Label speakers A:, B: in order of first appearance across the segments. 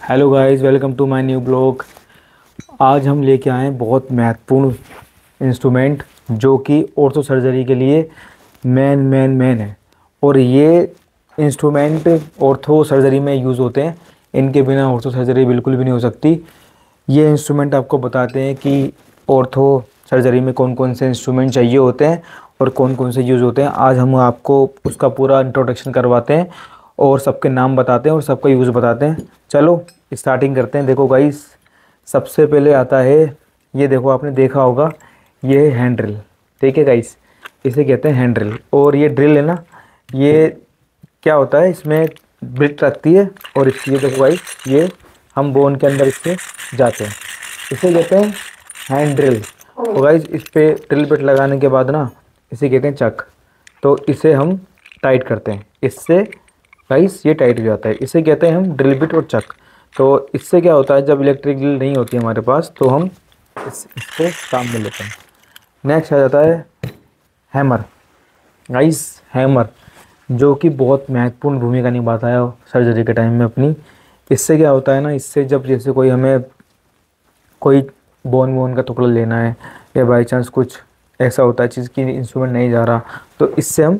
A: Hello guys, welcome to my new blog. आज हम लेके आए हैं बहुत महत्वपूर्ण इंस्ट्रूमेंट जो कि ऑर्थो सर्जरी के लिए मेन है। और ये इंस्ट्रूमेंट ऑर्थो सर्जरी में यूज़ होते हैं। इनके बिना ऑर्थो सर्जरी बिल्कुल भी नहीं हो सकती। ये इंस्ट्रूमेंट आपको बताते हैं कि ऑर्थो सर्जरी में कौन कौन से इंस्ट्रूमेंट चाहिए होते हैं और कौन कौन से यूज़ होते हैं। आज हम आपको उसका पूरा इंट्रोडक्शन करवाते हैं और सबके नाम बताते हैं और सबका यूज़ बताते हैं। चलो स्टार्टिंग करते हैं। देखो गाइस, सबसे पहले आता है, ये देखो आपने देखा होगा, ये है हैंड ड्रिल। ठीक है गाइस, इसे कहते हैं हैंड ड्रिल। और ये ड्रिल है ना, ये क्या होता है, इसमें ब्रिक लगती है और इसकी ये देखो गाइस, ये हम बोन के अंदर इससे जाते हैं। इसे कहते हैं हैंड ड्रिल। तो गाइस, इस पे ड्रिल बिट लगाने के बाद ना इसे कहते हैं चक। तो इसे हम टाइट करते हैं, इससे गाइस ये टाइट हो जाता है। इसे कहते हैं हम ड्रिल बिट और चक। तो इससे क्या होता है, जब इलेक्ट्रिक ड्रिल नहीं होती हमारे पास तो हम इसको काम में लेते हैं। नेक्स्ट आ जाता है हैमर। गाइस हैमर जो कि बहुत महत्वपूर्ण भूमिका निभाता है सर्जरी के टाइम में अपनी। इससे क्या होता है ना, इससे जब जैसे कोई हमें कोई बोन वोन का टुकड़ा लेना है या बाई चांस कुछ ऐसा होता है चीज़ की इंस्ट्रूमेंट नहीं जा रहा, तो इससे हम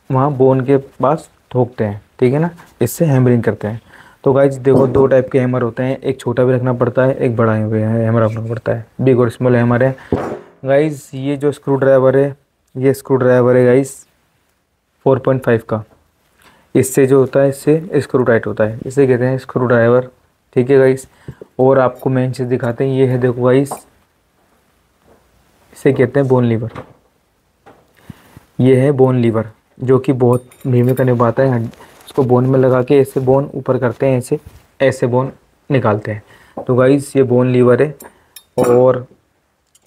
A: वहाँ बोन के पास ठोकते हैं। ठीक है ना, इससे हैमरिंग करते हैं। तो गाइज देखो, दो टाइप के हैमर होते हैं, एक छोटा भी रखना पड़ता है, एक बड़ा हैमर रखना पड़ता है। बिग और स्मॉल हैमर है। गाइज ये जो स्क्रू ड्राइवर है, ये स्क्रू ड्राइवर है गाइज 4.5 का। इससे जो होता है, इससे स्क्रू टाइट होता है, इसे कहते हैं स्क्रू ड्राइवर। ठीक है गाइस, और आपको मेन चीज़ दिखाते हैं, ये है देखो गाइस, इसे कहते हैं बोन लीवर। ये है बोन लीवर जो कि बहुत भूमिका निभाता है। इसको बोन में लगा के ऐसे बोन ऊपर करते हैं, ऐसे ऐसे बोन निकालते हैं। तो गाइस ये बोन लीवर है। और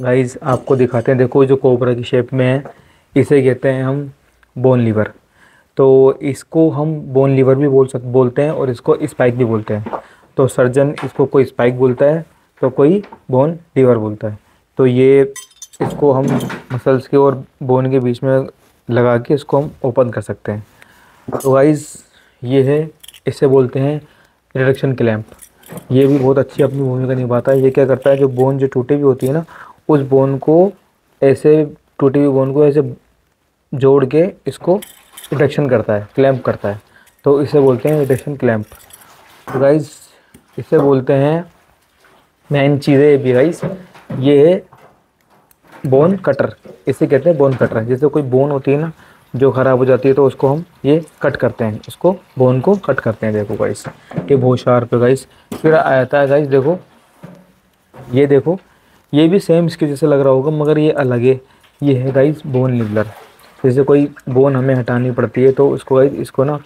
A: गाइस आपको दिखाते हैं, देखो जो कोबरा की शेप में है, इसे कहते हैं हम बोन लीवर। तो इसको हम बोन लीवर भी बोलते हैं और इसको स्पाइक भी बोलते हैं। तो सर्जन इसको कोई स्पाइक बोलता है तो कोई बोन लीवर बोलता है। तो ये इसको हम मसल्स के और बोन के बीच में लगा के इसको हम ओपन कर सकते हैं। तो गाइस ये है, इसे बोलते हैं रिडक्शन क्लैंप। ये भी बहुत अच्छी अपनी भूमिका निभाता है। ये क्या करता है, जो बोन जो टूटी हुई होती है ना, उस बोन को ऐसे, टूटी हुई बोन को ऐसे जोड़ के इसको रिडक्शन करता है, क्लैंप करता है। तो इसे बोलते हैं रिडक्शन क्लैंप। तो गाइस इसे बोलते हैं, मेन चीज़ें भी गाइस, ये है बोन कटर। इसे कहते हैं बोन कटर। जैसे कोई बोन होती है ना जो ख़राब हो जाती है, तो उसको हम ये कट करते हैं, इसको बोन को कट करते हैं। देखो गाइस, ये बहुत शार्प है गाइस। फिर आता है गाइस, देखो ये देखो, ये भी सेम इसके जैसे लग रहा होगा मगर ये अलग है। ये है गाइस बोन निबलर। जैसे कोई बोन हमें हटानी पड़ती है तो इसको गाइस, इसको ना,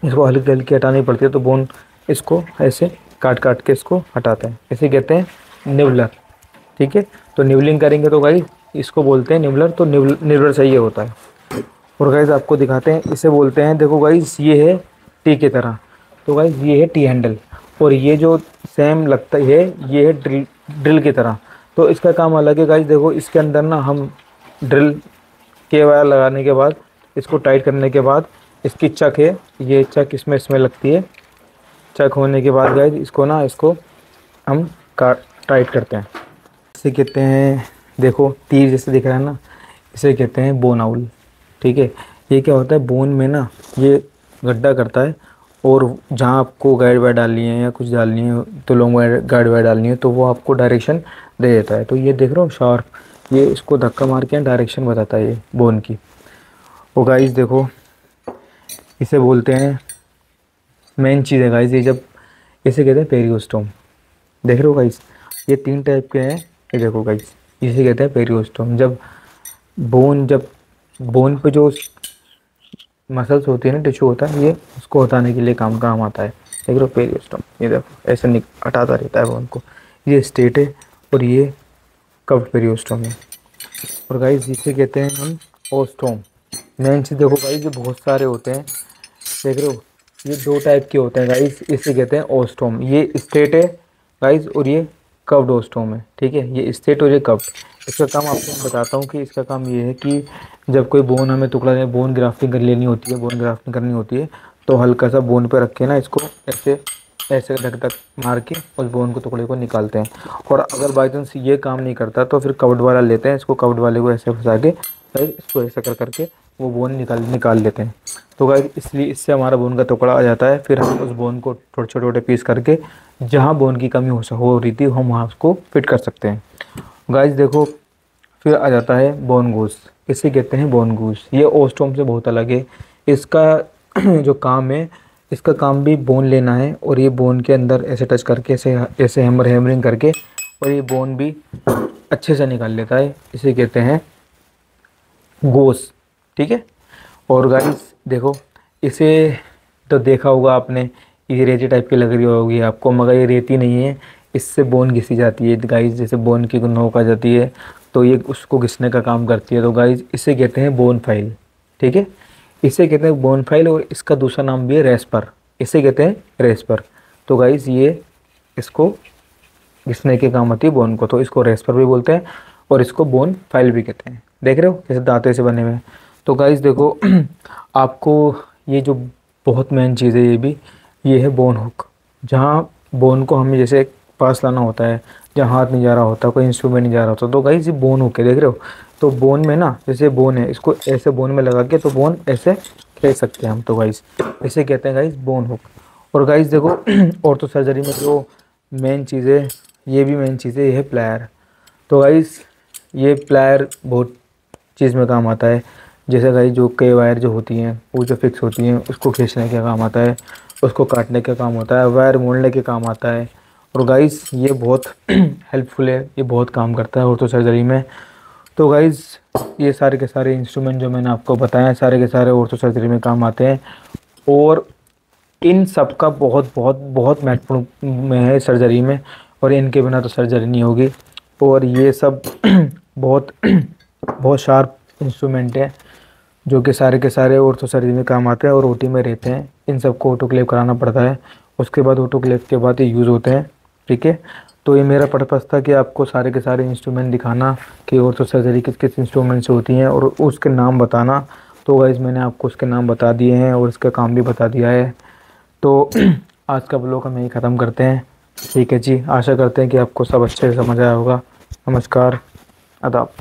A: इसको हल्की हल्की हटानी पड़ती है, तो बोन इसको ऐसे काट काट के इसको हटाते हैं। इसे कहते हैं निबलर। ठीक है, तो निबलिंग करेंगे तो गाइस इसको बोलते हैं निबलर। तो निबलर चाहिए होता है। और गाइस आपको दिखाते हैं, इसे बोलते हैं, देखो गाइस ये है टी की तरह। तो गाइस ये है टी हैंडल। और ये जो सेम लगता है, ये है ड्रिल की तरह। तो इसका काम अलग है गाइस। देखो इसके अंदर ना हम ड्रिल के वायर लगाने के बाद, इसको टाइट करने के बाद, इसकी चक है, ये चक इसमें लगती है। चक होने के बाद गाइस इसको ना, इसको हम टाइट करते हैं। इसे कहते हैं, देखो तीर जैसे दिख रहा है ना, इसे कहते हैं बोन आउल। ठीक है, ये क्या होता है, बोन में ना ये गड्ढा करता है, और जहाँ आपको गाइड वायर डालनी है या कुछ डालनी है, तो लॉन्ग वायर गाइड वायर डालनी है, तो वो आपको डायरेक्शन दे देता है। तो ये देख रहे हो शार्प, ये इसको धक्का मार के डायरेक्शन बताता है ये बोन की। वो गाइस देखो, इसे बोलते हैं, मेन चीज़ है गाइस, ये जब, इसे कहते हैं पेरियोस्टोम। देख रहे हो गाइस, ये 3 टाइप के हैं। ये देखो गाइस, इसे कहते हैं पेरियोस्टोम। जब बोन पे जो मसल्स होती है ना, टिश्यू होता है, ये उसको हटाने के लिए काम आता है। देख रहे हो पेरियोस्टोम, ये देखो ऐसे हटाता रहता है बोन को। ये स्टेट है और ये कव पेरियोस्टोम है। और गाइस जिसे कहते हैं हम ओस्टोम। मेन चीज़ देखो गाइस, ये बहुत सारे होते हैं। देख रहे हो, ये 2 टाइप के होते हैं गाइस, इसे कहते हैं ओस्टोम। ये स्टेट है गाइस और ये कव्ड ओस्टोम है। ठीक है, ये स्टेट और ये कव्ड। इसका काम आपको मैं बताता हूँ कि इसका काम ये है कि जब कोई बोन हमें टुकड़ा है, बोन ग्राफ्टिंग कर लेनी होती है, बोन ग्राफ्टिंग करनी होती है, तो हल्का सा बोन पे रख के ना, इसको ऐसे ऐसे धक धक मार के उस बोन को टुकड़े को निकालते हैं। और अगर बाई चांस ये काम नहीं करता तो फिर कवड वाला लेते हैं, इसको कवड वाले को ऐसे फंसा के फिर इसको ऐसा कर करके वो बोन निकाल लेते हैं। तो गाइस इसलिए इससे हमारा बोन का टुकड़ा आ जाता है। फिर हम उस बोन को छोटे छोटे पीस करके जहाँ बोन की कमी हो रही थी हम वहाँ उसको फिट कर सकते हैं। गाइस देखो, फिर आ जाता है बोन गूस। इसे कहते हैं बोन गूस। ये ओस्टोम से बहुत अलग है। इसका जो काम है, इसका काम भी बोन लेना है और ये बोन के अंदर ऐसे टच करके ऐसे ऐसे हैमरिंग करके और ये बोन भी अच्छे से निकाल लेता है। इसे कहते हैं गोस, ठीक है। और गाइस देखो, इसे तो देखा होगा आपने, ये रेती टाइप की लग रही होगी आपको, मगर ये रेती नहीं है। इससे बोन घिसी जाती है गाइस, जैसे बोन की नोक आ जाती है तो ये उसको घिसने का काम करती है। तो गाइस इसे कहते हैं बोन फाइल, ठीक है। इसे कहते हैं बोन फाइल और इसका दूसरा नाम भी है रेस्पर। इसे कहते हैं रेस्पर। तो गाइस ये इसको घिसने के काम आती है बोन को, तो इसको रेस्पर भी बोलते हैं और इसको बोन फाइल भी कहते हैं। देख रहे हो जैसे दांते से बने हुए हैं। तो गाइस देखो आपको ये जो बहुत मेन चीज़ है ये है बोन हुक। जहाँ बोन को हमें जैसे पास लाना होता है, जहाँ हाथ नहीं जा रहा होता, कोई इंस्ट्रूमेंट नहीं जा रहा होता, तो गाइस ये बोन हुक है, देख रहे हो। तो बोन में ना, जैसे बोन है, इसको ऐसे बोन में लगा के तो बोन ऐसे खींच सकते हैं हम। तो गाइस इसे कहते हैं गाइस बोन हुक। और गाइस देखो ऑर्थो सर्जरी में जो मेन चीज़ है, ये भी मेन चीज़ है, ये है प्लायर। तो गाइस ये प्लायर बहुत चीज़ में काम आता है। जैसे गाइस जो कई वायर जो होती हैं वो जो फिक्स होती हैं उसको खींचने का काम आता है, उसको काटने का काम होता है, वायर मोड़ने के काम आता है। और गाइस ये बहुत हेल्पफुल है, ये बहुत काम करता है ऑर्थो सर्जरी में। तो गाइस ये सारे के सारे इंस्ट्रूमेंट जो मैंने आपको बताया सारे के सारे ऑर्थो सर्जरी में काम आते हैं। और इन सब का बहुत बहुत बहुत महत्वपूर्ण में है सर्जरी में, और इनके बिना तो सर्जरी नहीं होगी। और ये सब बहुत बहुत शार्प इंस्ट्रूमेंट है जो कि सारे के सारे ऑर्थो सर्जरी में काम आते हैं और ओटी में रहते हैं। इन सबको ऑटोक्लेव कराना पड़ता है, उसके बाद ऑटोक्लेव के बाद ये यूज़ होते हैं, ठीक है। तो ये मेरा पर्पज़ था कि आपको सारे के सारे इंस्ट्रूमेंट दिखाना कि ऑर्थो सर्जरी किस किस इंस्ट्रूमेंट से होती हैं और उसके नाम बताना। तो गाइस मैंने आपको उसके नाम बता दिए हैं और इसका काम भी बता दिया है। तो आज का ब्लॉग हम यहीं ख़त्म करते हैं, ठीक है जी। आशा करते हैं कि आपको सब अच्छे से समझ आया होगा। नमस्कार, आदाब।